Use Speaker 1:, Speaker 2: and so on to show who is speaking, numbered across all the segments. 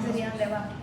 Speaker 1: serían de abajo.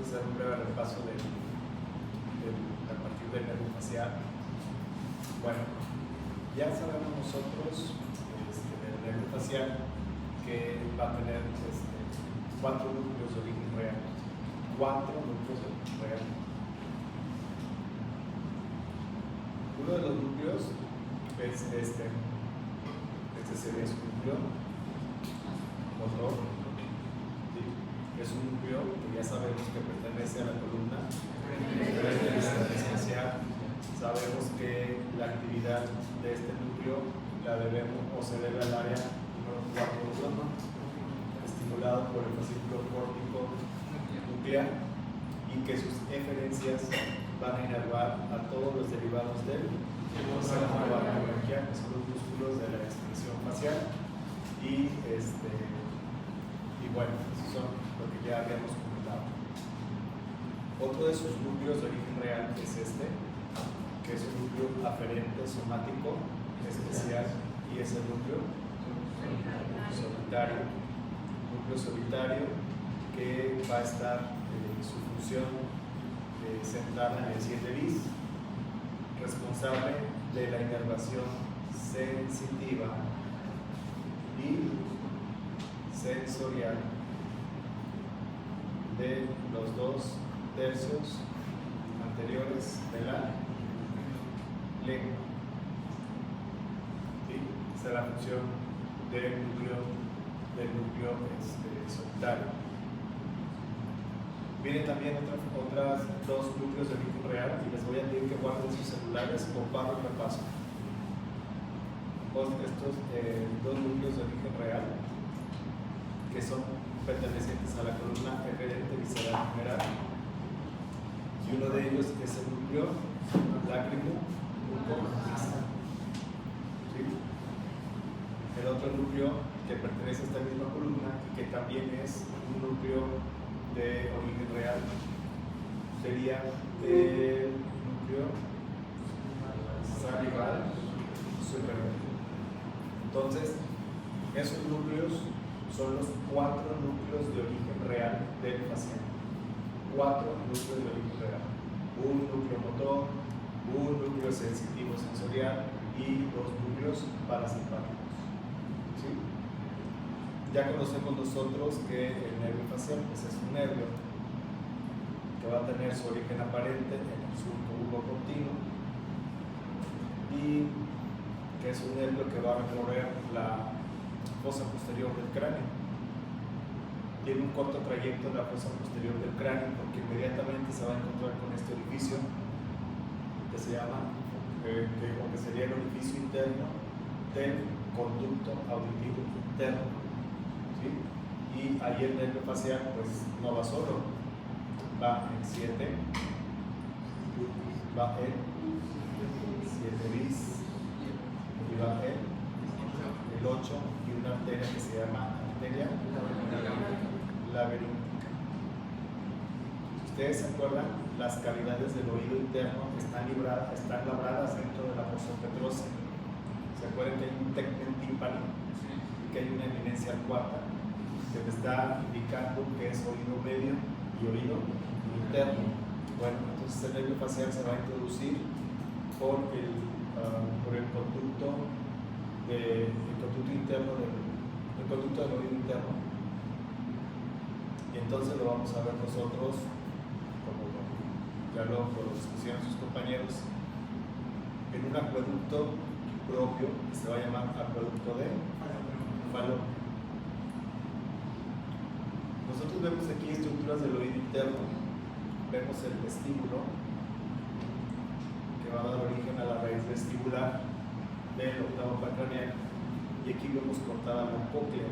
Speaker 2: Hacer un breve repaso a partir del nervio facial. Bueno, ya sabemos nosotros del nervio facial que va a tener 4 núcleos de origen real. 4 núcleos de origen real. Uno de los núcleos es este sería su núcleo motor. Es un núcleo que ya sabemos que pertenece a la columna espacial. Sabemos que la actividad de este núcleo la debemos o se debe al área número 4, estimulado por el fascículo córtico nuclear, y que sus eferencias van a inervar a todos los derivados del cérebro braquial, que son los músculos de la expresión facial, y bueno, esos son lo que ya habíamos comentado. Otro de sus núcleos de origen real es que es un núcleo aferente somático especial, y es el núcleo solitario. Núcleo solitario que va a estar su función centrada en el 7 bis, responsable de la inervación sensitiva y sensorial de los 2 tercios anteriores de la lengua. ¿Sí? Esa es la función del núcleo solitario. Vienen también otras 2 núcleos de origen real, y les voy a pedir que guarden sus celulares o paro el repaso. Estos 2 núcleos de origen real, que son pertenecientes a la columna eferente visceral general, y uno de ellos es el núcleo lágrimo mucosa. ¿Sí? El otro núcleo que pertenece a esta misma columna y que también es un núcleo de origen real sería el núcleo salival superior. Entonces, esos núcleos son los 4 núcleos de origen real del paciente. 4 núcleos de origen real. Un núcleo motor, un núcleo sensitivo sensorial y 2 núcleos parasimpáticos. ¿Sí? Ya conocemos nosotros que el nervio facial pues es un nervio que va a tener su origen aparente en el surco bucocontino, y que es un nervio que va a recorrer la fosa posterior del cráneo. Tiene un corto trayecto en la fosa posterior del cráneo, porque inmediatamente se va a encontrar con este orificio que se llama, que sería el orificio interno del conducto auditivo interno. ¿Sí? Y ahí el nervio facial pues no va solo, va en 7, va en 7 bis, y va en el 8, y una arteria que se llama arteria laberíntica. Si ustedes se acuerdan, las cavidades del oído interno están labradas dentro de la fosa petrosa. ¿Se acuerdan que hay un tegmen tímpano y que hay una eminencia cuarta que te está indicando que es oído medio y oído interno? Bueno, entonces el nervio facial se va a introducir por el conducto interno el conducto del oído interno, y entonces lo vamos a ver nosotros, como ya lo discutieron sus compañeros, en un acueducto propio que se va a llamar acueducto de Fallot. Nosotros vemos aquí estructuras del oído interno, vemos el vestíbulo, va a dar origen a la raíz vestibular del octavo par craneal, y aquí vemos cortada la cóclea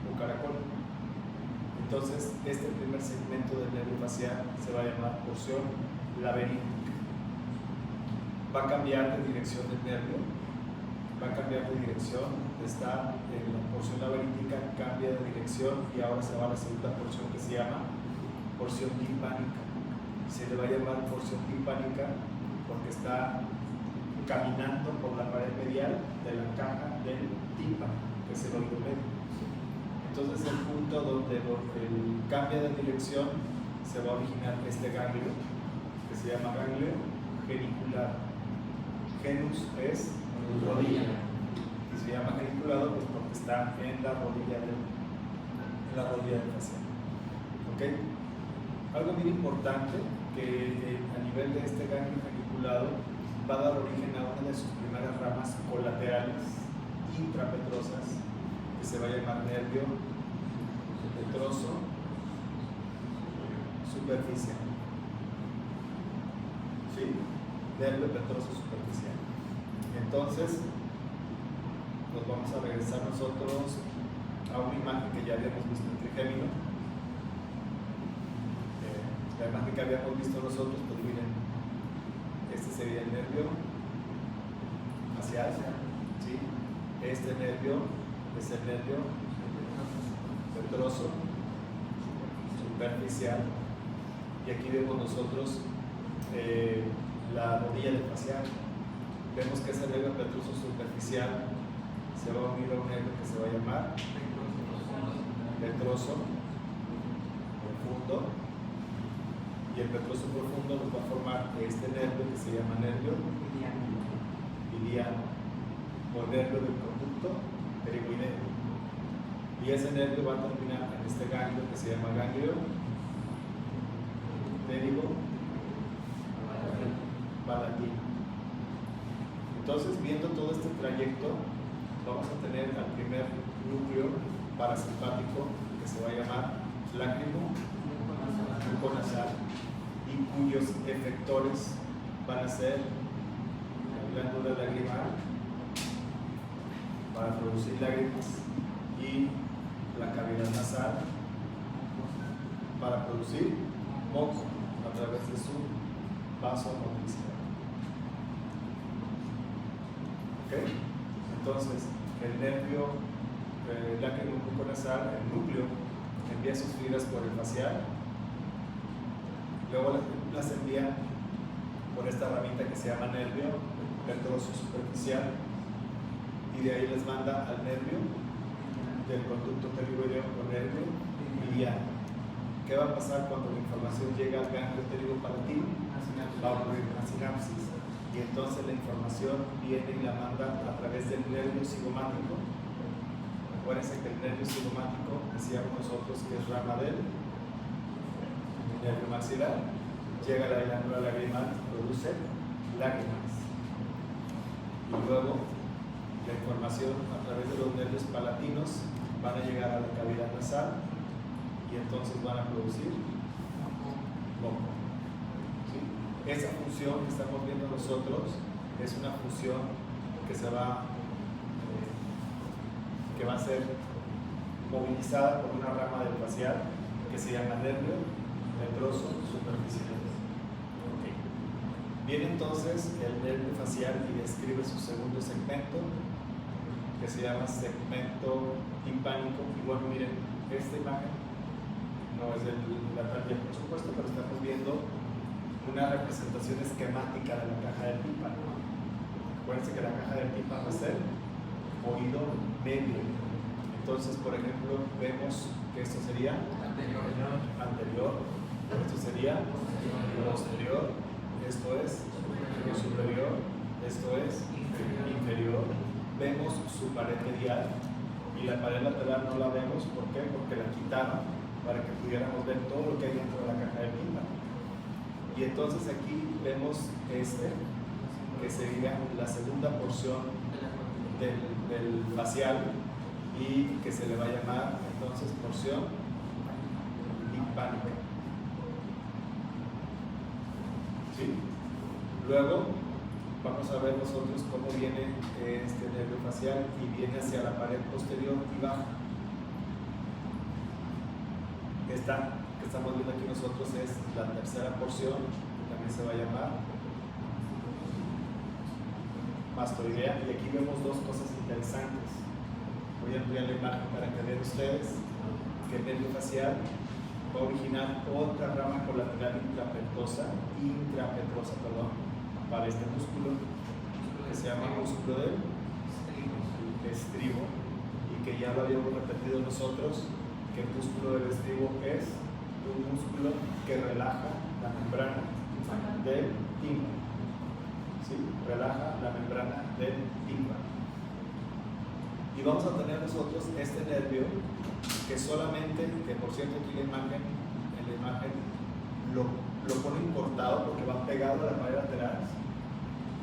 Speaker 2: o caracol. Entonces, este primer segmento del nervio facial se va a llamar porción laberíntica. Va a cambiar de dirección del nervio, va a cambiar de dirección, está en la porción laberíntica, cambia de dirección y ahora se va a la segunda porción que se llama porción timpánica. Se le va a llamar porción timpánica porque está caminando por la pared medial de la caja del tímpano, que es el oído medio. Entonces, el punto donde el cambio de dirección se va a originar este ganglio, que se llama ganglio genicular. Genus es rodilla, y se llama geniculado pues porque está en la rodilla del facial. ¿Ok? Algo bien importante que a nivel de este ganglio geniculado va a dar origen a una de sus primeras ramas colaterales intrapetrosas, que se va a llamar nervio petroso superficial. ¿Sí? Nervio petroso superficial. Entonces, nos vamos a regresar nosotros a una imagen que ya habíamos visto en trigémino. La imagen que habíamos visto nosotros, pues miren, este sería el nervio facial, ¿sí? Este nervio es el nervio petroso superficial, y aquí vemos nosotros la rodilla del facial. Vemos que ese nervio petroso superficial se va a unir a un nervio que se va a llamar petroso profundo, y el petroso profundo nos va a formar este nervio que se llama nervio iliano o nervio del conducto pterigoideo, y ese nervio va a terminar en este ganglio que se llama ganglio pterigopalatino. Entonces, viendo todo este trayecto, vamos a tener al primer núcleo parasimpático que se va a llamar lágrimo buconasal, y cuyos efectores van a ser la glándula lagrimal para producir lágrimas y la cavidad nasal para producir moco a través de su vasomotricidad. ¿Ok? Entonces, el nervio lágrimo buconasal, el núcleo, envía sus fibras por el facial, luego las envía por esta ramita que se llama nervio petroso superficial, y de ahí les manda al nervio del conducto pterigoideo o nervio iliano. ¿Qué va a pasar cuando la información llega al ganglio pterigopalatino? Va a ocurrir una sinapsis, y entonces la información viene y la manda a través del nervio cigomático. Acuérdense que el nervio cigomático, decíamos nosotros que es rama del nervio maxilar, llega a la glándula lagrimal, produce lágrimas, y luego la información a través de los nervios palatinos van a llegar a la cavidad nasal, y entonces van a producir moco. ¿Sí? Esa función que estamos viendo nosotros es una función que va a ser movilizada por una rama del facial que se llama nervio petroso superficial. Okay. Viene entonces el nervio facial y describe su segundo segmento, que se llama segmento timpánico. Y bueno, miren, esta imagen no es de la talla, por supuesto, pero estamos viendo una representación esquemática de la caja del tímpano. Acuérdense que la caja del tímpano es el oído medio. Entonces, por ejemplo, vemos que esto sería anterior, esto sería posterior, esto es superior, esto es inferior. Vemos su pared medial, y la pared lateral no la vemos. ¿Por qué? Porque la quitaron para que pudiéramos ver todo lo que hay dentro de la caja del tímpano. Y entonces aquí vemos que sería la segunda porción del facial, y que se le va a llamar entonces porción timpánica. ¿Sí? Luego vamos a ver nosotros cómo viene este nervio facial y viene hacia la pared posterior y baja. Esta que estamos viendo aquí nosotros es la tercera porción, que también se va a llamar mastoidea, y aquí vemos dos cosas interesantes. Voy a ampliar la imagen para que vean ustedes que el nervio facial va a originar otra rama colateral intrapetrosa, para este músculo que se llama músculo del estribo, y que ya lo habíamos repetido nosotros, que el músculo del estribo es un músculo que relaja la membrana del tímpano. ¿Sí? Relaja la membrana del tímpano. Y vamos a tener nosotros este nervio que solamente, que por cierto aquí en la imagen lo ponen cortado porque va pegado a la pared lateral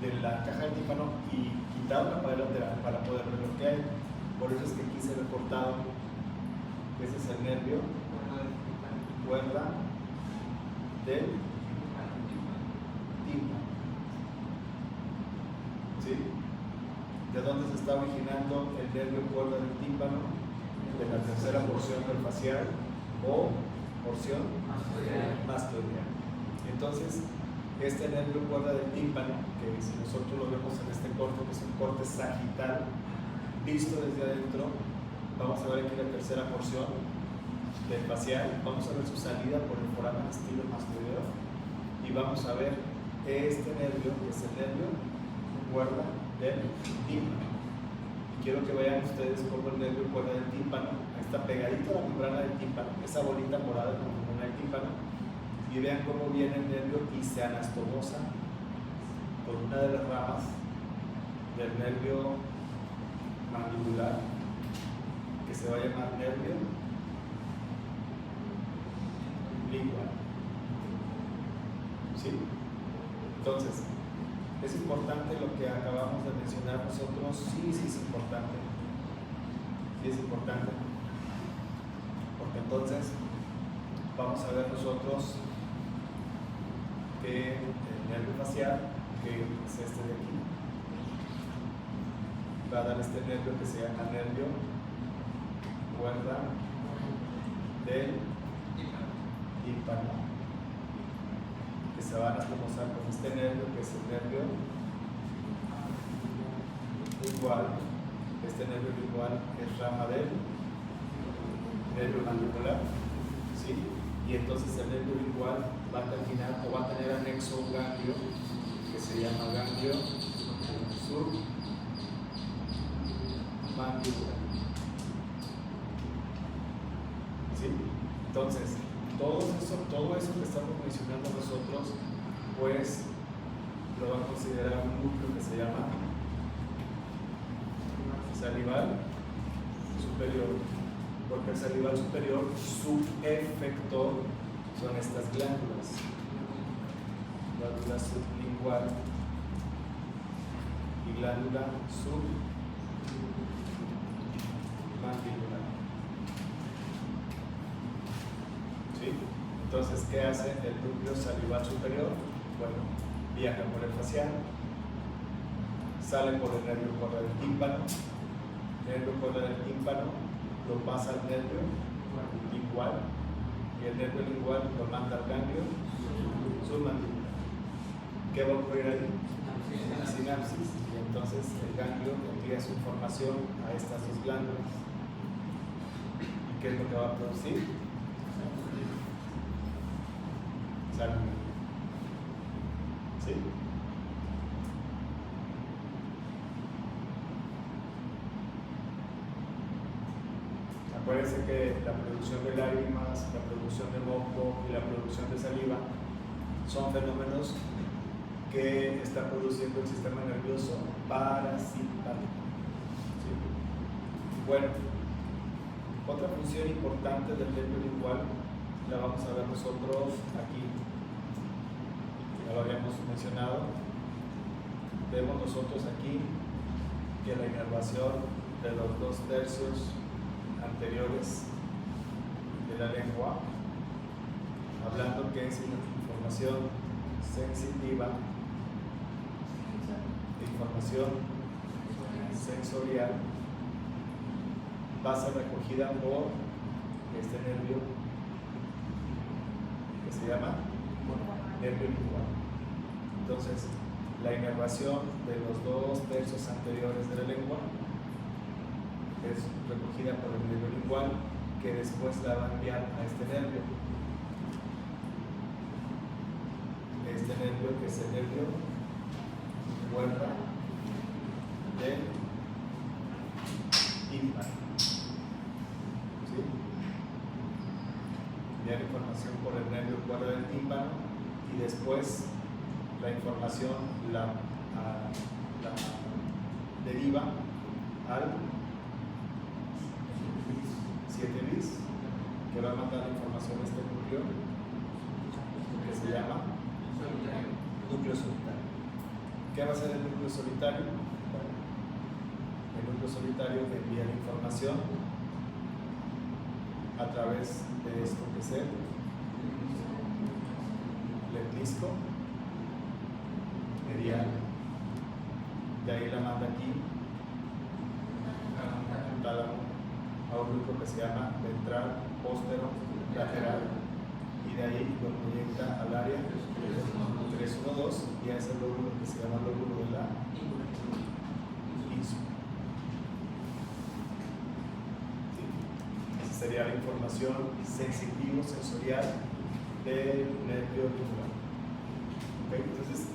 Speaker 2: de la caja del tímpano y quitado la pared lateral para poder ver lo que hay. Por eso es que aquí se ve cortado. Ese es el nervio cuerda del tímpano. ¿Sí? ¿De dónde se está originando el nervio cuerda del tímpano? De la tercera porción del facial o porción mastoidea. Entonces, este nervio cuerda del tímpano, que si nosotros lo vemos en este corte, que es un corte sagital, visto desde adentro, vamos a ver aquí la tercera porción del facial, vamos a ver su salida por el foramen estilo mastoideo y vamos a ver este nervio, que es el nervio cuerda del tímpano. Y quiero que vean ustedes cómo el nervio cuerda del tímpano está pegadito a la membrana del tímpano, esa bolita morada con la membrana del tímpano, y vean cómo viene el nervio y se anastomosa con una de las ramas del nervio mandibular, que se va a llamar nervio lingual. ¿Sí? Entonces, ¿es importante lo que acabamos de mencionar nosotros? Sí, sí es importante. Sí es importante. Porque entonces vamos a ver nosotros que el nervio facial, que es este de aquí, va a dar este nervio que se llama nervio cuerda del tímpano, que se va a anastomosar con este nervio, que es el nervio lingual. Este nervio lingual es rama del nervio mandibular, ¿sí? Y entonces el nervio lingual va a terminar o va a tener anexo un ganglio que se llama ganglio submandibular. ¿Sí? Entonces, todo eso que estamos mencionando nosotros, pues lo va a considerar un núcleo que se llama salival superior, porque el salival superior, su efector son estas glándulas, glándula sublingual y glándula submandibular. ¿Sí? Entonces, ¿qué hace el núcleo salival superior? Bueno, viaja por el facial, sale por el nervio cuerda del tímpano, el nervio cuerda del tímpano lo pasa al nervio lingual y el nervio lingual lo manda al ganglio submandibular. ¿Qué va a ocurrir ahí? Sinapsis. Y entonces el ganglio envía su información a estas dos glándulas. ¿Y qué es lo que va a producir? Sangre. ¿Sí? Acuérdense que la producción de lágrimas, la producción de moco y la producción de saliva son fenómenos que está produciendo el sistema nervioso parasimpático. ¿Sí? Bueno, otra función importante del nervio lingual la vamos a ver nosotros aquí. Ya lo habíamos mencionado. Vemos nosotros aquí que la inervación de los 2/3 anteriores de la lengua, hablando que es una información sensitiva, información sensorial va a ser recogida por este nervio que se llama nervio lingual. Entonces, la inervación de los 2 tercios anteriores de la lengua es recogida por el nervio lingual, que después la va a enviar a este nervio. Este nervio, que es el nervio puerta del tímpano. ¿Sí? Enviar información por el nervio cuerda del tímpano y después la información la deriva al 7 bis, que va a mandar la información a este núcleo que se llama núcleo solitario. ¿Qué va a hacer el núcleo solitario? Bueno, el núcleo solitario envía la información a través de esto que es el lemnisco medial. De ahí la manda aquí al tálamo, a un núcleo que se llama ventral, póstero, lateral, y de ahí lo proyecta al área 312 y a ese lóbulo que se llama lóbulo de la ínsula. Esa sería la información sensitivo-sensorial del nervio lingual. ¿Okay? Entonces,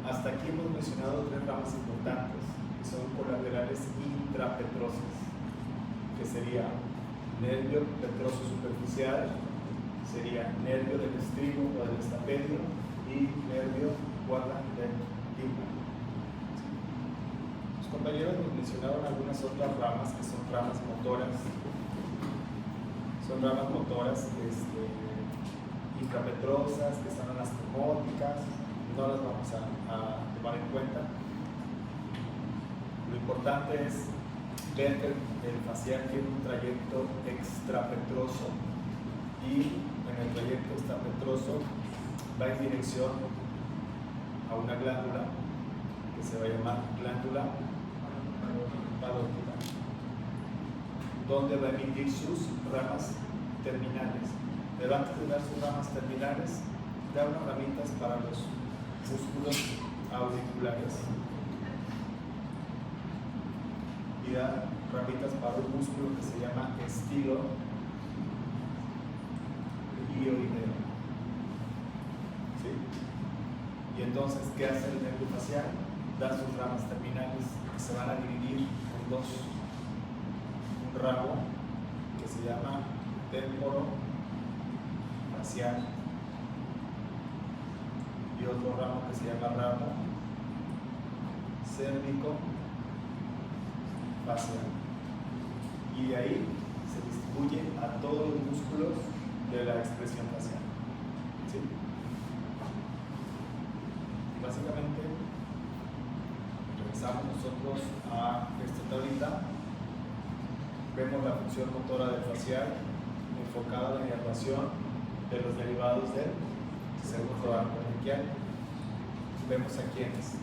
Speaker 2: hasta aquí hemos mencionado 3 ramas importantes, que son colaterales intrapetrosas, que sería nervio petroso superficial, sería nervio del estribo o del estapedio y nervio guarda del tímpano. Los compañeros nos mencionaron algunas otras ramas que son ramas motoras. Son ramas motoras intrapetrosas, que son anastomóticas, no las vamos a tomar en cuenta. Lo importante es ver que el facial tiene un trayecto extrapetroso y en el trayecto extrapetroso va en dirección a una glándula que se va a llamar glándula parótida, donde va a emitir sus ramas terminales. Pero antes de dar sus ramas terminales, da unas ramitas para los músculos auriculares y da ramitas para un músculo que se llama estilo ioideo. ¿Sí? Y entonces, ¿qué hace el nervio facial? Da sus ramas terminales que se van a dividir en 2. Un ramo que se llama temporo facial y otro ramo que se llama ramo cérvico facial. Y de ahí se distribuye a todos los músculos de la expresión facial. ¿Sí? Y básicamente regresamos nosotros a esta tablita, vemos la función motora del facial enfocada en la inervación de los derivados del segundo arco braquial. Vemos a quiénes.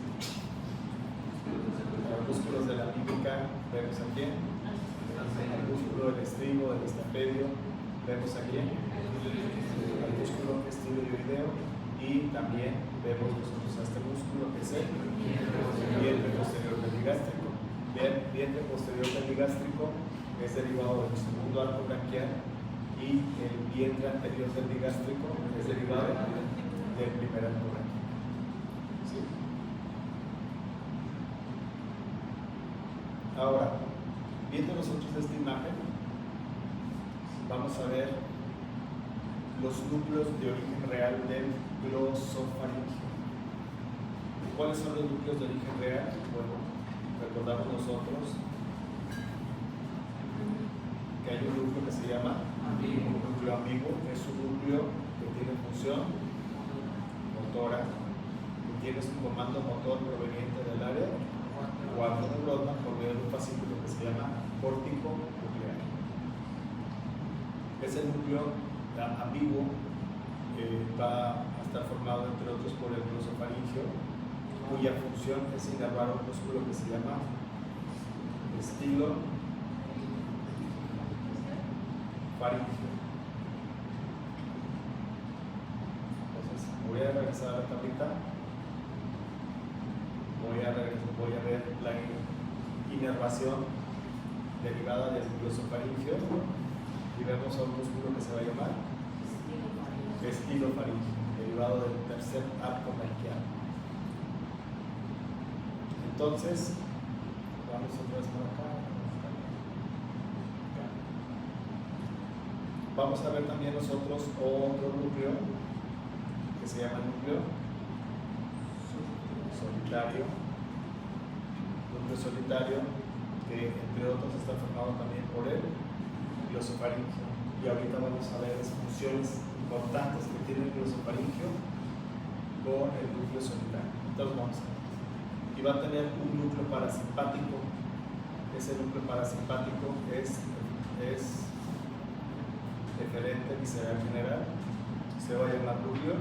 Speaker 2: Los músculos de la mímica, vemos a quién. El músculo del estribo, del estapedio, vemos a quién. El músculo estiloioideo y también vemos nosotros a este músculo que es el vientre posterior pepigástrico. Vientre posterior pepigástrico es derivado del segundo arco braquial y el vientre anterior pepigástrico es derivado del primer arco braquial. ¿Sí? Ahora, viendo nosotros esta imagen, vamos a ver los núcleos de origen real del glosofaringio. ¿Cuáles son los núcleos de origen real? Bueno, recordamos nosotros que hay un núcleo que se llama núcleo ambiguo, es un núcleo que tiene función motora, que tiene su comando motor proveniente del área cuarto neurona por medio de un fascículo que se llama córtico nuclear. Ese núcleo ambiguo va a estar formado entre otros por el glosofaringio cuya función es inervar un músculo que se llama estilo faríngeo. Entonces voy a regresar a la tablita, voy a ver la inervación derivada del glosofaringio y vemos a un músculo que se va a llamar estilo faríngeo, derivado del tercer arco braquial. Entonces, vamos otra vez por acá. Vamos a ver también nosotros otro núcleo que se llama núcleo solitario. Núcleo solitario que entre otros está formado también por el glosofaringio. Y ahorita vamos a ver las funciones importantes que tiene el glosofaringio con el núcleo solitario. Entonces vamos a ver. Y va a tener un núcleo parasimpático. Ese núcleo parasimpático es deferente visceral general. Se va a llamar núcleo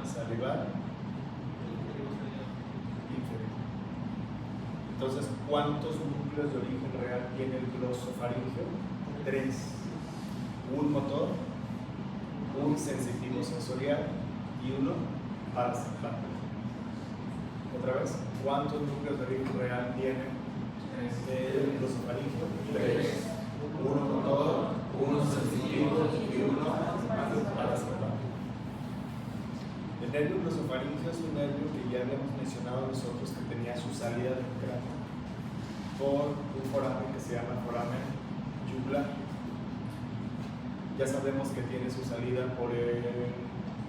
Speaker 2: salival inferior. Entonces, ¿cuántos núcleos de origen real tiene el glosofaringio? 3. Un motor, un sensitivo sensorial y uno parasimpático. Otra vez, ¿cuántos núcleos de origen real tiene el glosofaringio? 3. Uno motor, uno sensitivo y uno parasimpático. El nervio glosofaringio es un nervio que ya habíamos mencionado nosotros que tenía su salida del cráneo por un foramen que se llama foramen yugular. Ya sabemos que tiene su salida por el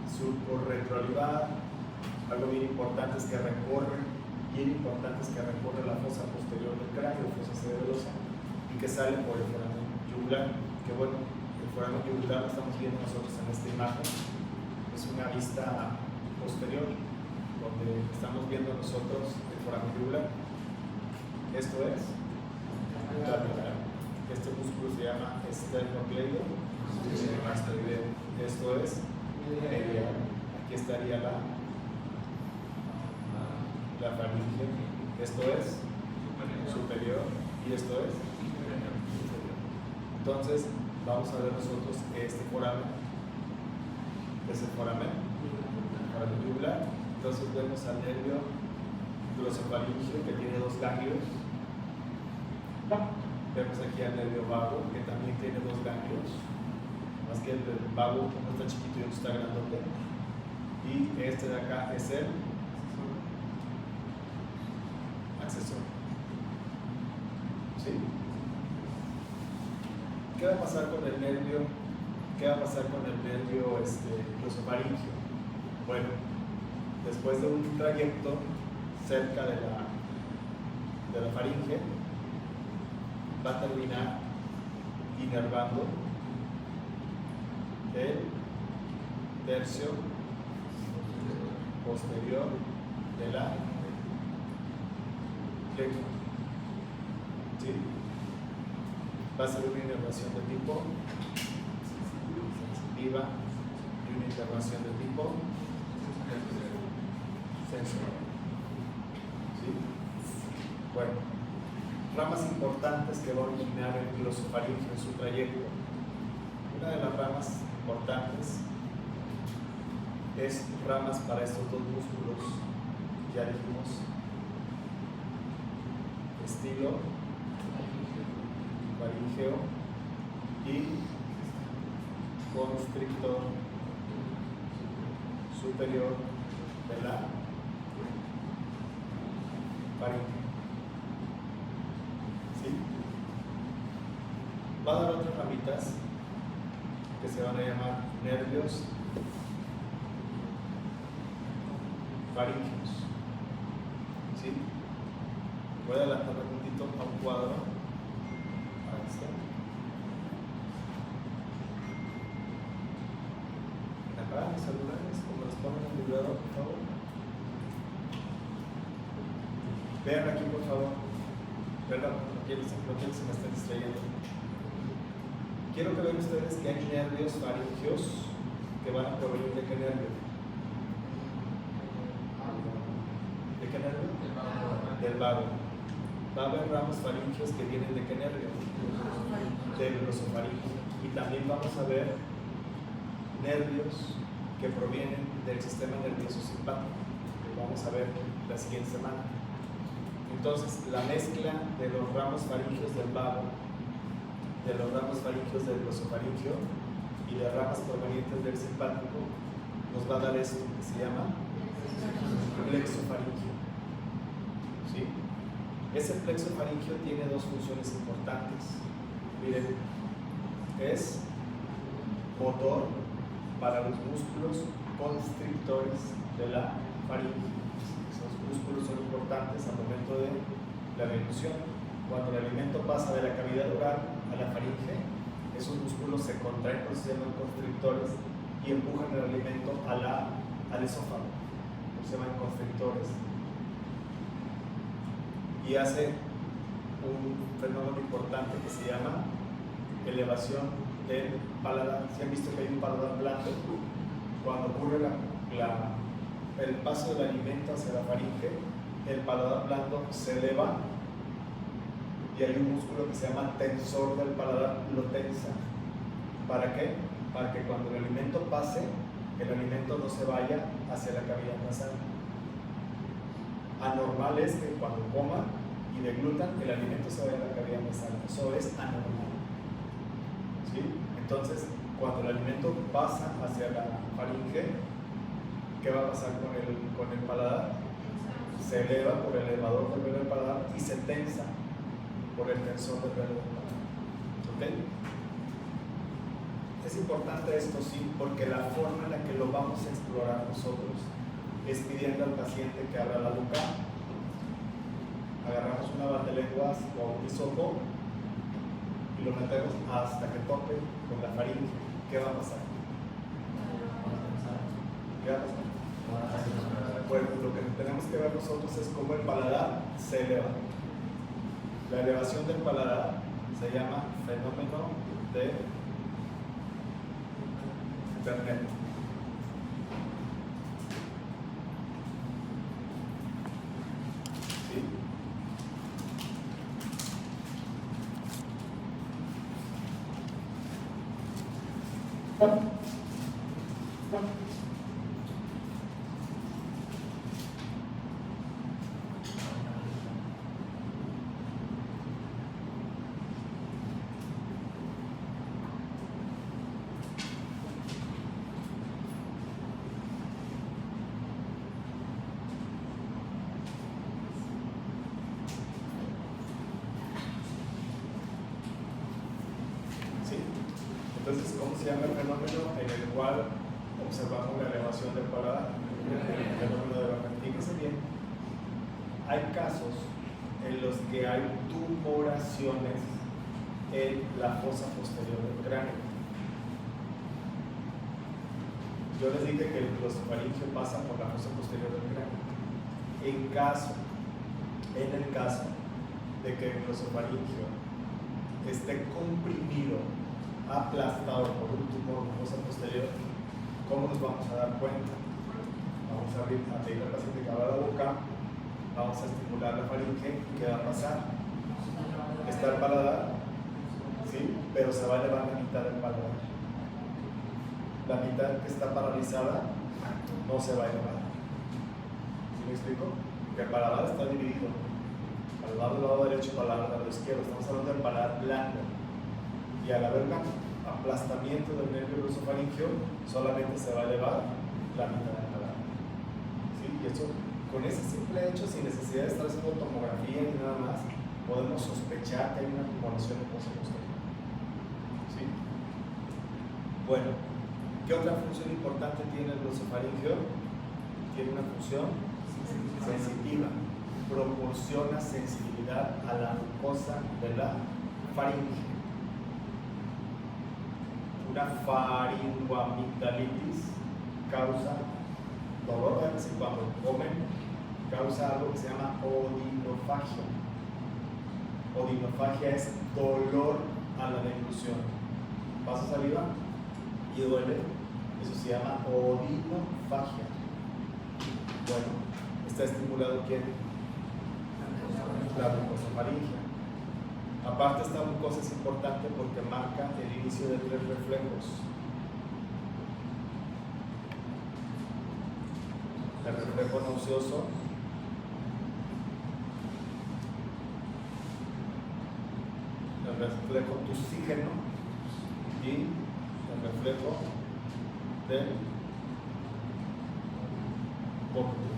Speaker 2: surco retroolivar. Algo bien importante es que recorre la fosa posterior del cráneo, fosa cerebrosa, y que sale por el foramen yugular. Que bueno, el foramen yugular lo estamos viendo nosotros en esta imagen. Es una vista posterior, donde estamos viendo nosotros el foramen yugular. Esto es este músculo se llama esternocleido. Esto es medial. Aquí estaría la faringe. Esto es superior y esto es inferior. Entonces vamos a ver nosotros este foramen, que es el foramen yugular. Entonces vemos al nervio glosofaringio que tiene 2 ganglios. Vemos aquí al nervio vago que también tiene 2 ganglios, más que el vago como está chiquito y otro está grandote. Y este de acá es el accesorio. ¿Sí? ¿Qué va a pasar con el nervio? Glosofaringio? Bueno, después de un trayecto cerca de la faringe, va a terminar inervando el tercio posterior de la lengua. ¿Sí? Va a ser una inervación de tipo sensitiva y una inervación de tipo sensorial. ¿Sí? Bueno, ramas importantes que va a originar el glosofaringio en su trayecto. Una de las ramas importantes es ramas para estos 2 músculos. Ya dijimos estilo faríngeo y constrictor superior de la faringe. ¿Sí? Va a dar otras ramitas que se van a llamar nervios faríngeos. ¿Sí? Voy a adelantar un poquito a un cuadro. Ahí está. Apagan los celulares, como los ponen en el vibrador, por favor. Vean aquí, por favor. Perdón, no quiero que se me estén distrayendo. Quiero que vean ustedes que hay nervios faringeos que van a provenir de qué nervio. del vago. Va a haber ramos faringios que vienen de qué nervio? Del glosofaringio. Y también vamos a ver nervios que provienen del sistema nervioso simpático, que vamos a ver la siguiente semana. Entonces, la mezcla de los ramos faringios del vago, de los ramos faringios del glosofaringio y de ramas provenientes del simpático nos va a dar esto que se llama plexo faringio. ¿Sí? Ese plexo faringio tiene dos funciones importantes. Miren, es motor para los músculos constrictores de la faringe. Esos músculos son importantes al momento de la deglución. Cuando el alimento pasa de la cavidad oral a la faringe, esos músculos se contraen, se llaman constrictores, y empujan el alimento al esófago, se llaman constrictores. Y hace un fenómeno importante que se llama elevación del paladar. ¿Sí han visto que hay un paladar blando? Cuando ocurre el paso del alimento hacia la faringe, el paladar blando se eleva y hay un músculo que se llama tensor del paladar, lo tensa. ¿Para qué? Para que cuando el alimento pase, el alimento no se vaya hacia la cavidad nasal. Anormal es que cuando coman y deglutan, el alimento se vaya a la cavidad nasal. Eso es anormal. ¿Sí? Entonces, cuando el alimento pasa hacia la faringe, ¿qué va a pasar con el paladar? Se eleva por el elevador del velo del paladar y se tensa por el tensor del velo del paladar. ¿Ok? Es importante esto, sí, porque la forma en la que lo vamos a explorar nosotros es pidiendo al paciente que abra la boca, agarramos una bandelenguas o un hisopo y lo metemos hasta que tope con la faringe. ¿Qué va a pasar? ¿Qué va a pasar? Bueno, lo que tenemos que ver nosotros es cómo el paladar se eleva. La elevación del paladar se llama fenómeno de Bernet. ¿Sí? Entonces, ¿cómo se llama el fenómeno en el cual observamos la elevación del paladar? El fenómeno de Bernet. Fíjense bien, hay casos en los que hay tumoraciones en la fosa posterior del cráneo. Yo les dije que el glosofaringio pasa por la fosa posterior del cráneo. En el caso de que el glosofaringio esté comprimido, aplastado por un tumor de fosa posterior, ¿cómo nos vamos a dar cuenta? Vamos a pedir al paciente que abra la boca, vamos a estimular la faringe y ¿qué va a pasar? Está el paladar, ¿sí? Pero se va a elevar la mitad del paladar. La mitad que está paralizada no se va a elevar. ¿Sí me explico? Porque el paladar está dividido. Paladar del lado derecho, paladar del lado izquierdo. Estamos hablando del paladar blando. Y al haber un aplastamiento del nervio glosofaringio, solamente se va a elevar la mitad del paladar. ¿Sí? Y eso, con ese simple hecho, sin necesidad de estar haciendo tomografía ni nada más, podemos sospechar que hay una tumoración en fosa posterior. ¿Sí? Bueno, ¿qué otra función importante tiene el glosofaringio? Tiene una función sensitiva. Proporciona sensibilidad a la mucosa de la faringe. Una faringoamigdalitis causa dolor, es decir, cuando comen, causa algo que se llama odinofagia. Odinofagia es dolor a la deglución. Pasa saliva y duele, eso se llama odinofagia. Bueno, está estimulado ¿quién? la mucosofaringea. Aparte, esta mucosa es importante porque marca el inicio de 3 reflejos. El reflejo nauseoso, el reflejo tusígeno y el reflejo del vómito.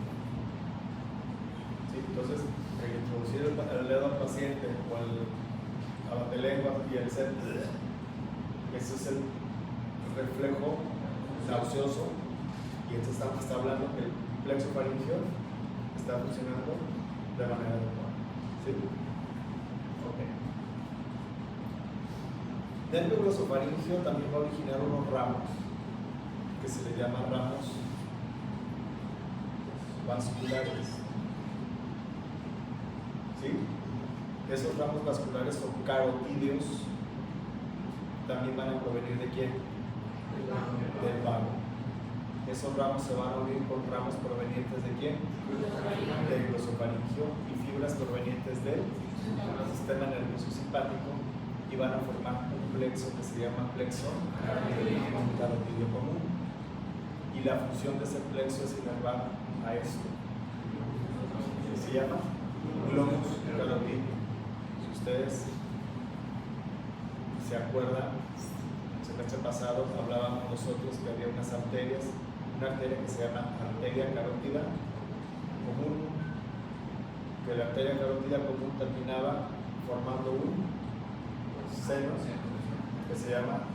Speaker 2: ¿Sí? Entonces, introducir el dedo al paciente o a la lengua y el ser, ese es el reflejo nauseoso, y está hablando que el plexo faríngeo está funcionando de manera adecuada. ¿Sí? Okay. Del glosofaringio también va a originar unos ramos que se le llaman ramos vasculares. ¿Sí? Esos ramos vasculares son carotídeos, también van a provenir ¿de quién? Del vago. Esos ramos se van a unir con ramos provenientes ¿de quién? Del glosofaringio, y fibras provenientes del sistema nervioso simpático, y van a formar un plexo que se llama plexo carotídeo común. Y la función de ese plexo es inervar a esto, que se llama globus carotídeo. Si ustedes se acuerdan, el semestre pasado hablábamos nosotros que había unas arterias, una arteria que se llama arteria carótida común, que la arteria carótida común terminaba formando un seno que se llama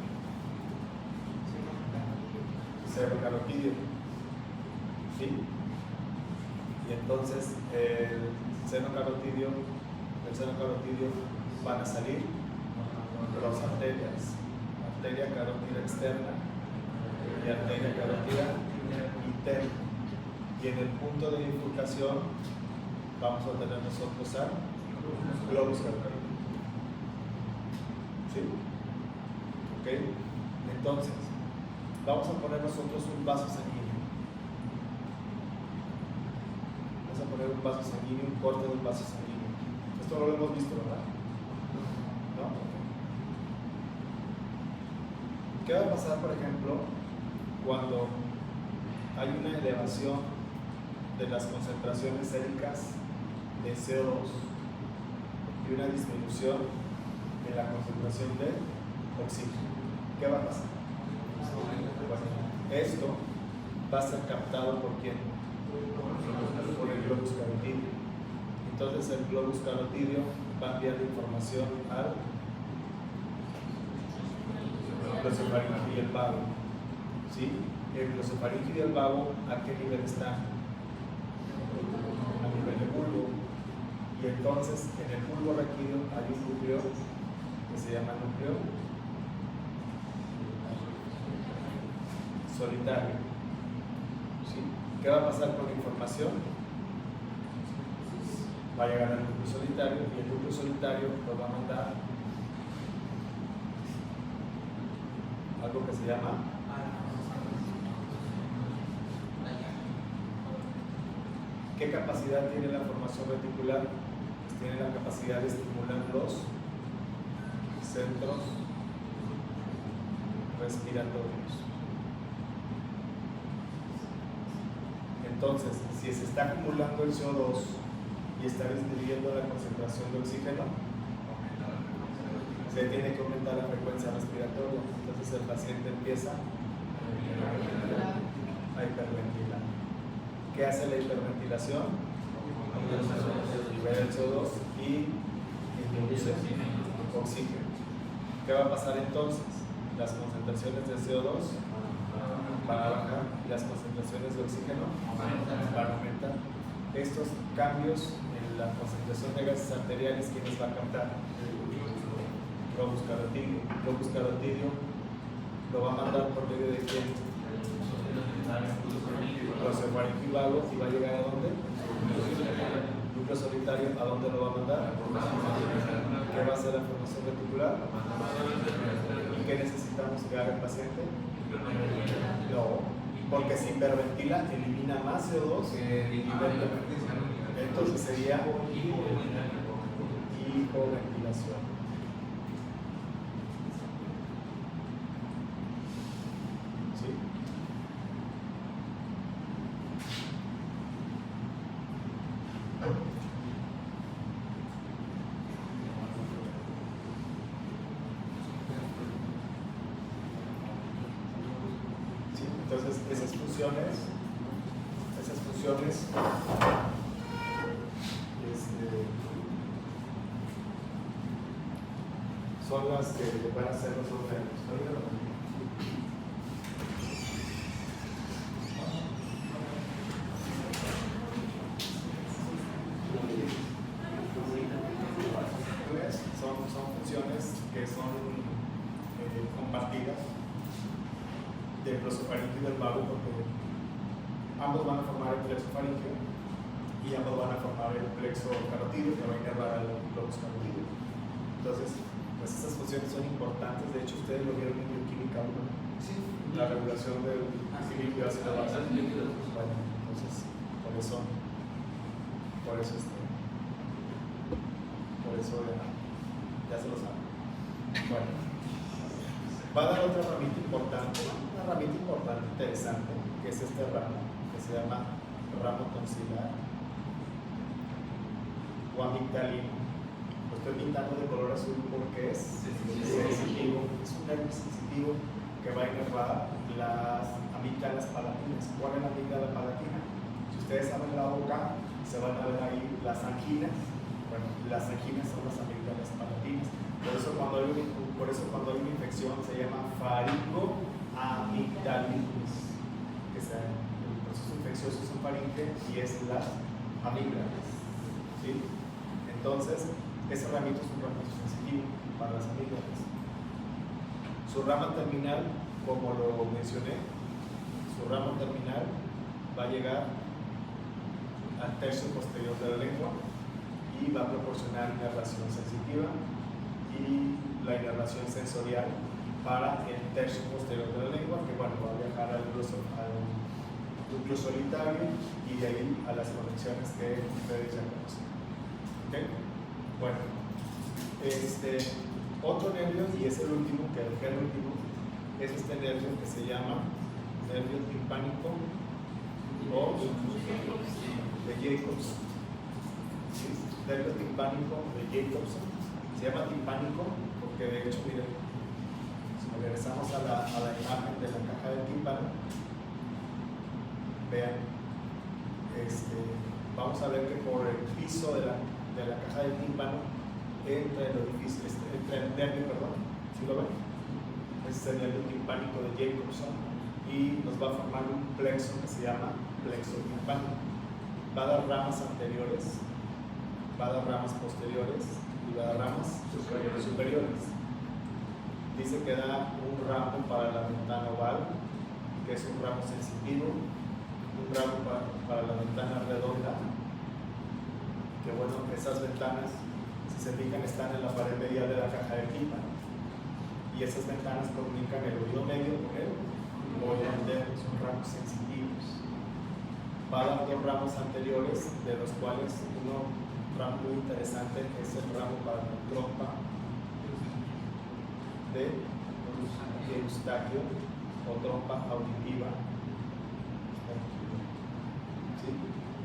Speaker 2: seno carotídeo. ¿Sí? Y entonces del seno carotídeo van a salir dos arterias, arteria carótida externa y arteria carótida interna, y en el punto de bifurcación vamos a tener nosotros a globus carotídeo. ¿Sí? ¿Ok? Entonces vamos a poner nosotros un vaso sanguíneo. Vamos a poner un vaso sanguíneo, un corte de un vaso sanguíneo. Esto no lo hemos visto, ¿verdad? ¿No? ¿Qué va a pasar, por ejemplo, cuando hay una elevación de las concentraciones séricas de CO2 y una disminución en la concentración de oxígeno? ¿Qué va a pasar? Esto va a ser captado ¿por quién? Por el globus carotídeo. Entonces el globus carotídeo va a enviar la información al glosofaringio y el vago. ¿Sí? El glosofaringio y el vago, ¿a qué nivel están? A nivel de bulbo. Y entonces en el bulbo raquídeo hay un núcleo que se llama núcleo solitario. ¿Sí? ¿Qué va a pasar con la información? Va a llegar al núcleo solitario, y el núcleo solitario lo va a mandar algo que se llama ¿qué capacidad tiene la formación reticular? Pues tiene la capacidad de estimular los centros respiratorios. Entonces, si se está acumulando el CO2 y está disminuyendo la concentración de oxígeno, se tiene que aumentar la frecuencia respiratoria. Entonces el paciente empieza a hiperventilar. ¿Qué hace la hiperventilación? Libera el CO2 y introduce oxígeno. ¿Qué va a pasar entonces? Las concentraciones de CO2 van a bajar y las concentraciones de oxígeno van a aumentar. Estos cambios en la concentración de gases arteriales, ¿quiénes va a captar? Globus carotídeo. Globus carotídeo lo va a mandar por medio de quién? Glosofaringio y vago, y va a llegar a dónde? Núcleo solitario, ¿a dónde lo va a mandar? ¿Qué va a hacer la formación reticular? ¿Y qué necesitamos que haga el paciente? No, porque si hiperventila elimina más CO2 que libera. Entonces sería hipoventilación. ¿Sí? ¿Sí? Entonces, esas funciones son las que van a ser los órganos. Son funciones que son compartidas del glosofaringeo y del vago, porque ambos van a formar el plexo faríngeo y ambos van a formar el plexo carotídeo, que va a inervar al lóbulo carotídeo. Entonces, pues esas funciones son importantes. De hecho, ustedes lo vieron en bioquímica 1, sí, la regulación del equilibrio ácido base. Bueno, entonces, por eso ya se lo saben. Bueno, va a dar otra ramita importante, una ramita importante, interesante, que es este ramo, que se llama ramo tonsilar o amigdalino. Lo estoy pintando de color azul porque es sensitivo, es un nervio sensitivo que va a inervar las amígdalas palatinas. ¿Cuál es la amígdala palatina? Si ustedes abren la boca, se van a ver ahí las anginas. Bueno, las anginas son las amígdalas palatinas. Por eso cuando hay una infección se llama faringoamigdalitis, que sea el proceso infeccioso es un faringe y es las amígdalas. ¿Sí? Entonces, ese ramito es un ramito sensitivo para las amígdalas. Su rama terminal, como lo mencioné, su rama terminal va a llegar al tercio posterior de la lengua y va a proporcionar inervación sensitiva y la inervación sensorial para el tercio posterior de la lengua, que bueno, va a viajar al núcleo solitario y de ahí a las conexiones que ustedes ya conocen. ¿Okay? Bueno, otro nervio, y es el último, que dejé el último, es este nervio que se llama nervio timpánico o de Jacobson. ¿Sí? Nervio timpánico de Jacobson. Se llama timpánico porque, de hecho, miren, si regresamos a la imagen de la caja del tímpano, vean, vamos a ver que por el piso de la caja del tímpano entra el nervio, ¿sí lo ven? Ese es el nervio timpánico de Jacobson y nos va a formar un plexo que se llama plexo timpánico. Va a dar ramas anteriores, va a dar ramas posteriores y va a dar ramas superiores. Dice que da un ramo para la ventana oval, que es un ramo sensitivo, un ramo para la ventana redonda, que bueno, esas ventanas, si se fijan, están en la pared medial de la caja del tímpano y esas ventanas comunican el oído medio con el oído entero, son ramos sensitivos. Va a dar dos ramos anteriores, de los cuales un ramo muy interesante es el ramo para la trompa de Eustaquio o trompa auditiva. ¿Sí?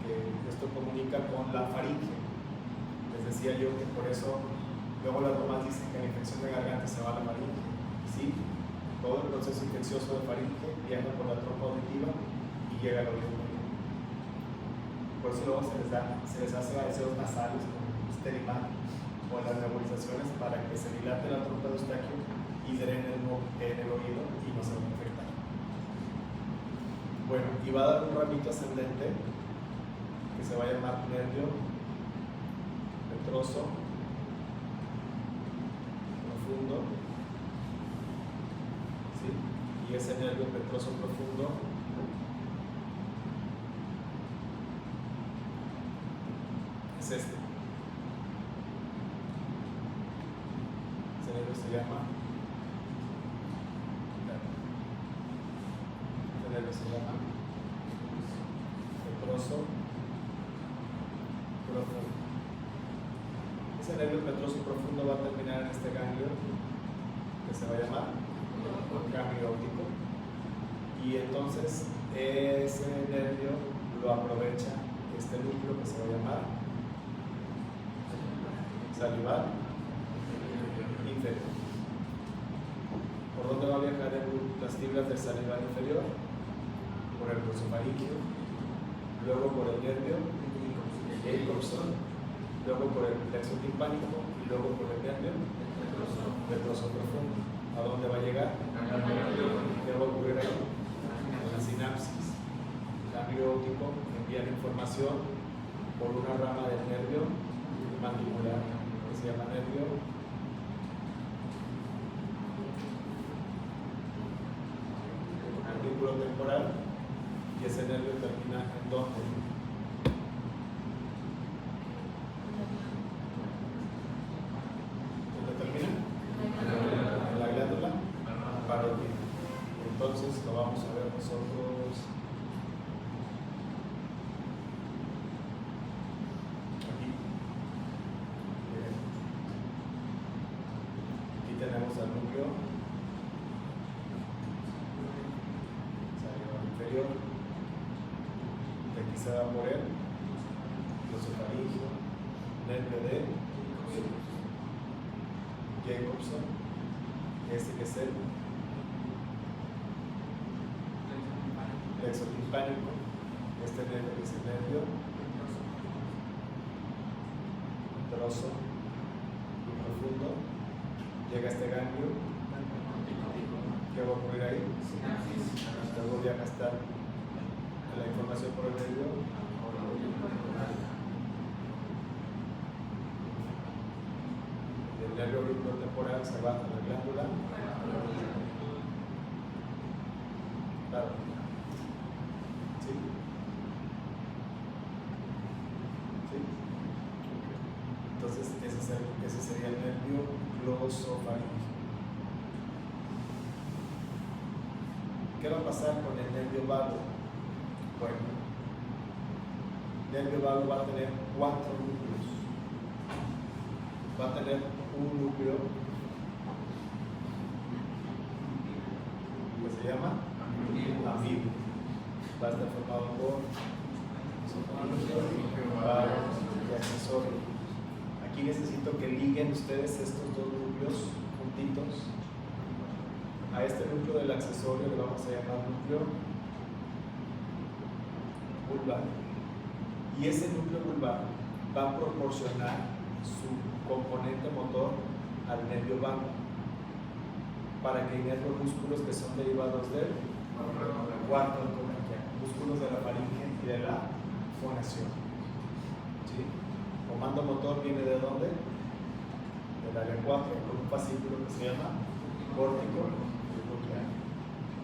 Speaker 2: Que esto comunica con la faringe. Les decía yo que por eso luego las mamás dicen que la infección de garganta se va a la faringe. ¿Sí? Todo el proceso infeccioso de faringe viaja por la trompa auditiva y llega al oído medio. Por eso luego se les hace deseos nasales con Sterimat o en las nebulizaciones para que se dilate la trompa de Eustaquio y drene en el oído y no se va a infectar. Bueno, y va a dar un ramito ascendente que se va a llamar nervio petroso profundo, ¿sí? Y ese nervio petroso profundo es este. Ese nervio se llama petroso profundo. Ese Este nervio petroso profundo va a terminar en este ganglio que se va a llamar ganglio óptico, y entonces ese nervio lo aprovecha este núcleo que se va a llamar salival inferior. ¿Por dónde va a viajar las fibras del salival inferior? Por el glosofaringio, luego por el nervio Jacobson, luego por el plexo timpánico y luego por el nervio petroso profundo. ¿A dónde va a llegar? ¿Qué va a ocurrir ahí? En la sinapsis. El ganglio óptico envía la información por una rama del nervio mandibular que se llama nervio mandíbulo temporal, y ese nervio termina en ¿dónde? ¿Dónde termina? En la glándula parótida. Entonces lo vamos a ver nosotros aquí. Bien. Aquí tenemos al núcleo salival inferior, que aquí se va por él, glosofaringio, nervio de Jacobson, este que es el plexo timpánico, este nervio que es el nervio petroso y profundo, llega a este ganglio. ¿Qué va a ocurrir ahí? Luego viaja hasta la información por el nervio del nervio auricular temporal, se va a la glándula. Claro. ¿Sí? ¿Sí? Entonces ese sería el nervio glosofaringio. ¿Qué va a pasar con el nervio vago? Bueno, el nervio vago va a tener 4 núcleos. Va a tener un núcleo que se llama amigo. Va a estar formado por vago y accesorio. Aquí necesito que liguen ustedes estos dos núcleos juntitos. A este núcleo del accesorio le vamos a llamar núcleo vulvar. Y ese núcleo vulvar va a proporcionar su componente motor al nervio vago para que inerven músculos que son derivados del cuarto coraquiano, músculos de la faringe y de la fonación. ¿Sí? Comando motor viene de dónde? Del área 4, con un fascículo que se llama córtico nuclear.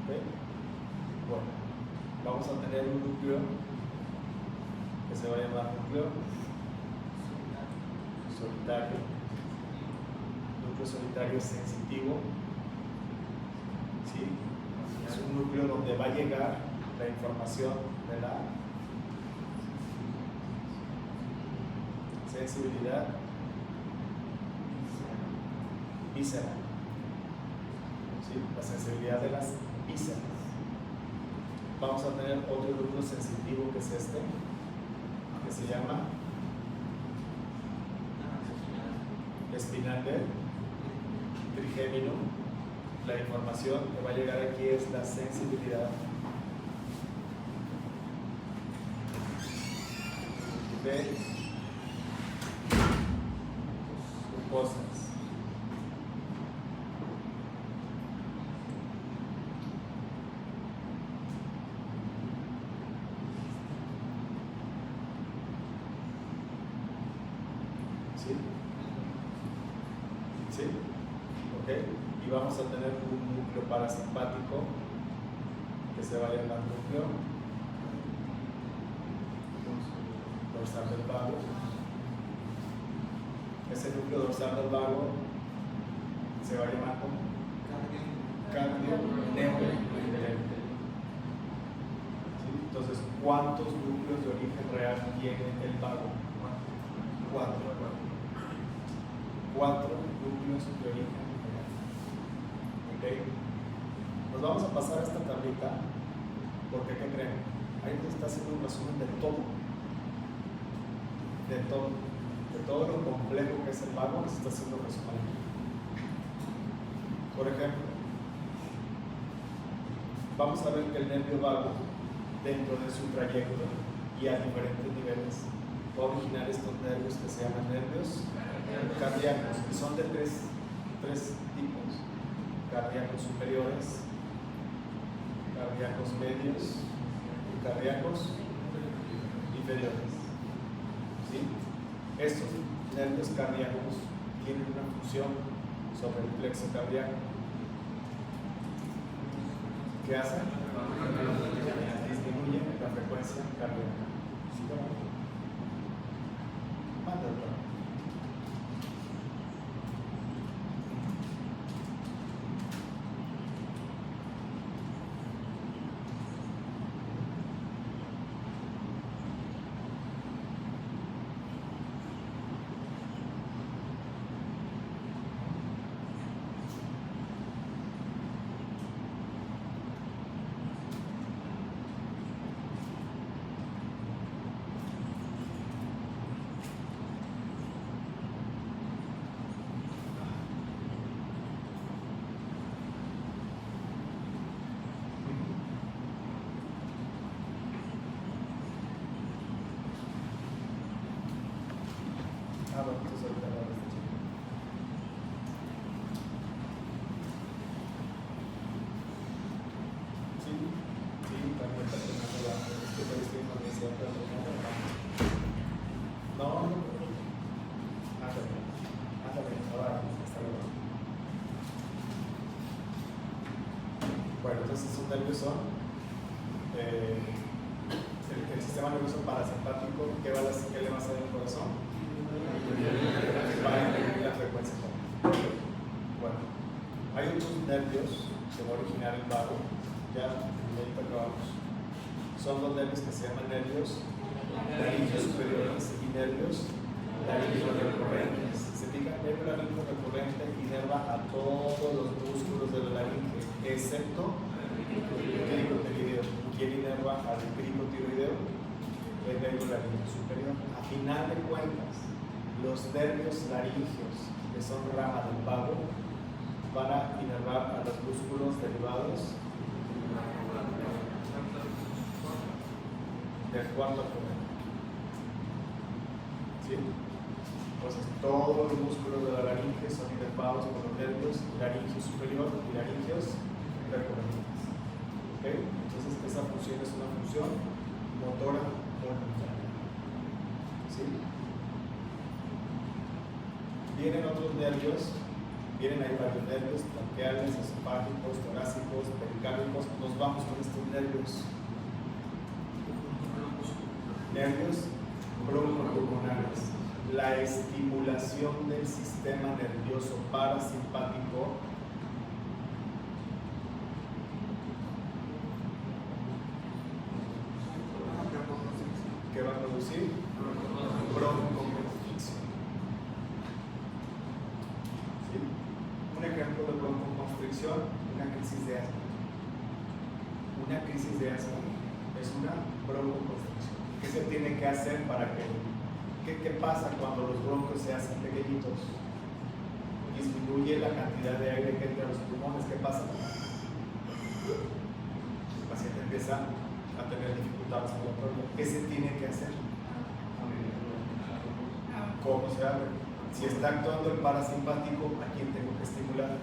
Speaker 2: ¿Okay? Bueno, vamos a tener un núcleo que se va a llamar núcleo solitario. Núcleo solitario sensitivo. ¿Sí? Es un núcleo donde va a llegar la información de la sensibilidad vísceral. ¿Sí? La sensibilidad de las vísceras. Vamos a tener otro núcleo sensitivo que es este, que se llama espinal del trigémino. La información que va a llegar aquí es la sensibilidad de glucosas. ¿Sí? ¿Sí? ¿Ok? Y vamos a tener un núcleo parasimpático que se va a llamar núcleo dorsal del vago. Ese núcleo dorsal del vago se va a llamar como cardio neurointerno. ¿Sí? Entonces, ¿cuántos núcleos de origen real tiene el vago? 4. 4 núcleos de origen real. ¿Ok? Nos vamos a pasar a esta tablita porque, ¿qué creen? Ahí nos está haciendo un resumen de todo. De todo lo complejo que es el vago, que se está haciendo un resumen. Por ejemplo, vamos a ver que el nervio vago, dentro de su trayecto y a diferentes niveles, va a originar estos nervios que se llaman nervios cardíacos, y son de tres tipos: cardíacos superiores, cardíacos medios y cardíacos inferiores. ¿Sí? Estos nervios cardíacos tienen una función sobre el plexo cardíaco. ¿Qué hacen? Disminuyen la frecuencia cardíaca. Mándalo. Bueno, entonces esos nervios son el sistema nervioso parasimpático. ¿Qué le va a hacer al corazón? Va a incrementar la frecuencia. Bueno, hay otros nervios que va a originar el vago. Ya ahorita acabamos. Son los nervios que se llaman nervios laringeos superiores y nervios laringeos recurrentes. Se diga, nervio laringeo recurrente inerva a todos los músculos de la laringe, excepto el cricotiroideo. ¿Quién inerva al cricotiroideo? El nervio laringeo superior. A final de cuentas, los nervios laringeos, que son rama del vago, van a inervar a los músculos derivados del cuarto abdomen. ¿Sí? Entonces, todos los músculos de la laringe son inervados por los nervios laringeo superior y laringeos recurrentes. ¿Ok? Entonces, esa función es una función motora voluntaria. ¿Sí? Vienen otros nervios, vienen ahí varios nervios, bronquiales, esofágicos, torácicos, pericárdicos. Nos vamos con estos nervios. Nervios broncopulmonares. La estimulación del sistema nervioso parasimpático que va a producir broncoconstricción. ¿Sí? Un ejemplo de broncoconstricción, una crisis de asma. Una crisis de asma es una broncoconstricción. ¿Qué se tiene que hacer para que? ¿Qué pasa cuando los broncos se hacen pequeñitos? Disminuye la cantidad de aire que entra a los pulmones. ¿Qué pasa? El paciente empieza a tener dificultades respiratorias. ¿Qué se tiene que hacer? ¿Cómo se abre? Si está actuando el parasimpático, ¿a quién tengo que estimular?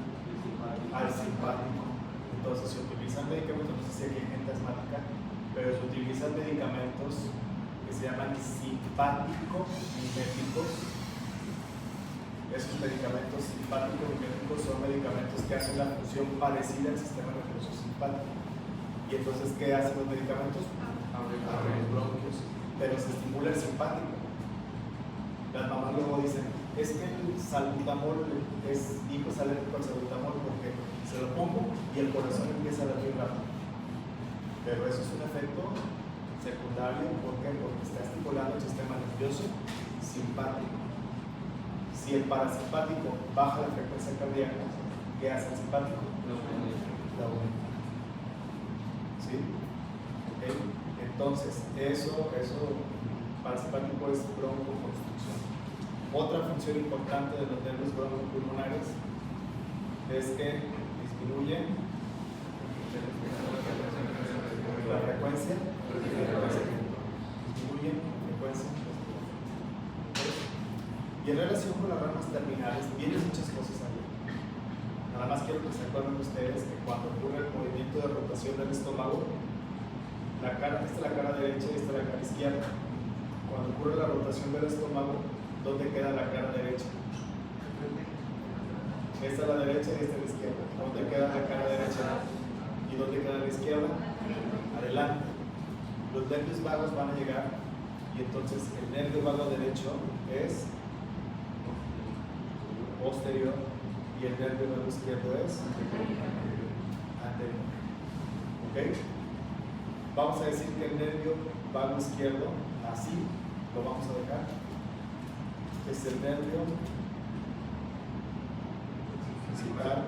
Speaker 2: Al simpático. Entonces se utilizan medicamentos, no sé si aquí hay gente asmática, pero se utilizan medicamentos que se llaman simpático-miméticos. Esos medicamentos simpático-miméticos son medicamentos que hacen la función parecida al sistema nervioso simpático. Y entonces, ¿qué hacen los medicamentos? Abren los bronquios, pero se estimula el simpático. Las mamás luego dicen, es que el salbutamol es hijos alérgicos al salbutamol porque se lo pongo y el corazón empieza a latir rápido. Pero eso es un efecto secundario. ¿Por qué? Porque está estimulando el sistema nervioso simpático. Si el parasimpático baja la frecuencia cardíaca, ¿qué hace el simpático? La aumenta. ¿Sí? ¿Okay? Entonces, eso parasimpático es broncoconstricción. Otra función importante de los nervios broncopulmonares es que disminuyen la frecuencia, disminuyen la frecuencia. Y en relación con las ramas terminales, vienen muchas cosas ahí. Nada más quiero que se acuerden ustedes que cuando ocurre el movimiento de rotación del estómago, esta es la cara derecha y esta es la cara izquierda. Cuando ocurre la rotación del estómago, ¿dónde queda la cara derecha? Esta es la derecha y esta es la izquierda. ¿Dónde queda la cara derecha? ¿Y dónde queda la izquierda? Adelante. Los nervios vagos van a llegar y entonces el nervio vago derecho es posterior y el nervio vago izquierdo es anterior. ¿Ok? Vamos a decir que el nervio vago izquierdo, así lo vamos a dejar, es el nervio principal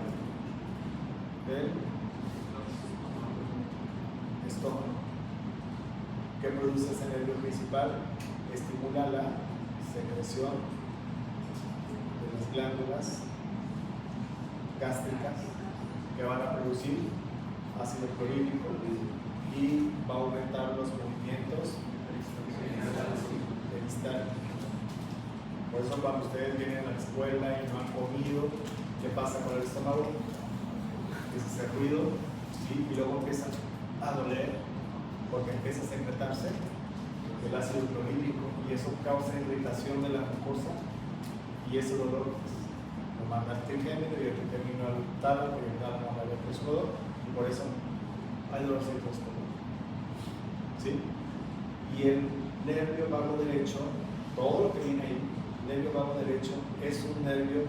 Speaker 2: del estómago. ¿Qué produce ese nervio principal? Estimula la secreción de las glándulas gástricas que van a producir ácido clorhídrico y va a aumentar los movimientos peristálticos. Por eso cuando ustedes vienen a la escuela y no han comido, ¿qué pasa con el estómago? Empieza a hacer ruido, ¿sí? Y luego empieza a doler porque empieza a secretarse el ácido clorhídrico y eso causa irritación de la mucosa y ese dolor lo manda al trigémino y el trigémino al tálamo y el tálamo al presurador y por eso hay dolor de estómago. ¿Sí? Y el nervio vago derecho, todo lo que viene ahí, el nervio vago derecho es un nervio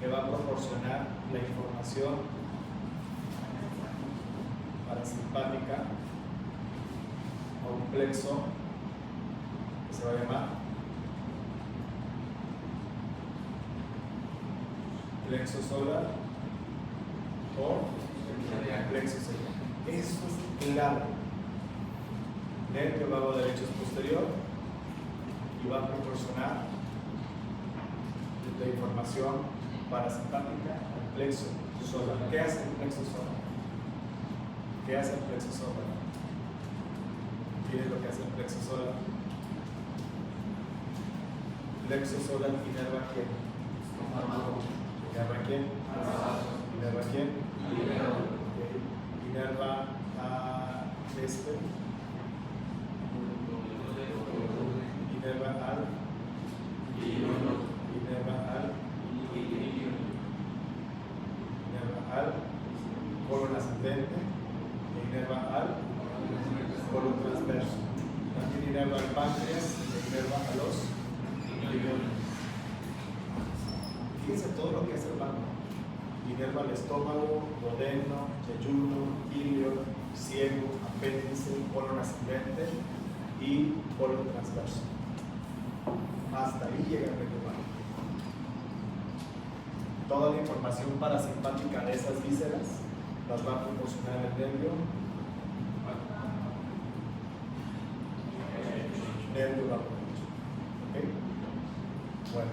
Speaker 2: que va a proporcionar la información parasimpática a un plexo que se va a llamar plexo solar o plexo cerebral. Eso es clave. Nervio vago derecho es posterior y va a proporcionar la información parasimpática al plexo solar. ¿Qué hace el plexo solar? ¿Qué hace el plexo solar? ¿Qué es lo que hace el plexo solar? El plexo solar inerva a quién? ¿Inerva a quién? ¿Inerva a quién? Inerva a este. Inerva al. Inerva al. Inerva al colon ascendente. Inerva al colon transverso. También inerva al páncreas e inerva a los riñones. Fíjense todo lo que hace el banco. Inerva al estómago, duodeno, yeyuno, ilio, ciego, apéndice, colon ascendente y colon transverso. Hasta ahí llega el nervio vago. Toda la información parasimpática de esas vísceras las va a proporcionar el nervio vago. ¿Okay? Bueno,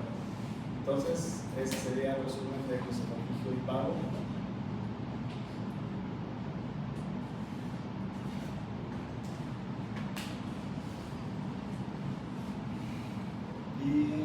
Speaker 2: entonces ese sería el resumen de glucosamínico y vago. Y